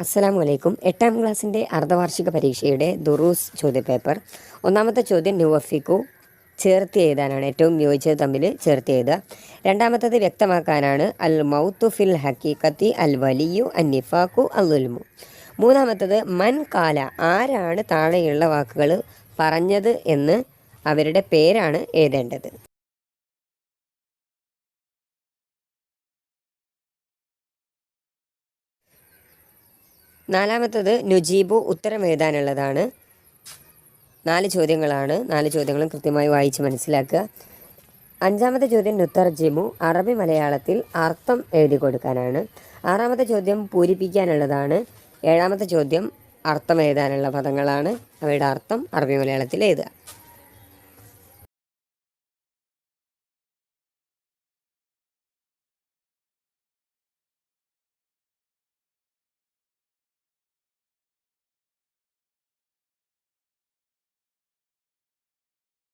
അസ്സലാമു അലൈക്കും. 8ാം ക്ലാസ്സിൻ്റെ അർദ്ധവാർഷിക പരീക്ഷയുടെ ദുറൂസ് ചോദ്യപേപ്പർ. ഒന്നാമത്തെ ചോദ്യം നുവഫിക്കു, ചേർത്ത് എഴുതാനാണ്, ഏറ്റവും യോജിച്ചത് തമ്മിൽ ചേർത്ത് എഴുതുക. രണ്ടാമത്തത് വ്യക്തമാക്കാനാണ്, അൽ മൗത്തു ഫിൽ ഹക്കീക്കത്തി അൽ വലിയു അൻ നിഫാഖു അൽലുൽമു. മൂന്നാമത്തത് മൻ കാല, ആരാണ് താഴെയുള്ള വാക്കുകൾ പറഞ്ഞത് എന്ന് അവരുടെ പേരാണ് എഴുതേണ്ടത്. നാലാമത്തത് നുജീബു, ഉത്തരം എഴുതാനുള്ളതാണ്. 4 ചോദ്യങ്ങളാണ്. 4 ചോദ്യങ്ങളും കൃത്യമായി വായിച്ച് മനസ്സിലാക്കുക. അഞ്ചാമത്തെ ചോദ്യം നുത്തർജിമു, അറബി മലയാളത്തിൽ അർത്ഥം എഴുതി കൊടുക്കാനാണ്. ആറാമത്തെ ചോദ്യം പൂരിപ്പിക്കാനുള്ളതാണ്. ഏഴാമത്തെ ചോദ്യം അർത്ഥം എഴുതാനുള്ള പദങ്ങളാണ്, അവയുടെ അർത്ഥം അറബി മലയാളത്തിൽ എഴുതുക.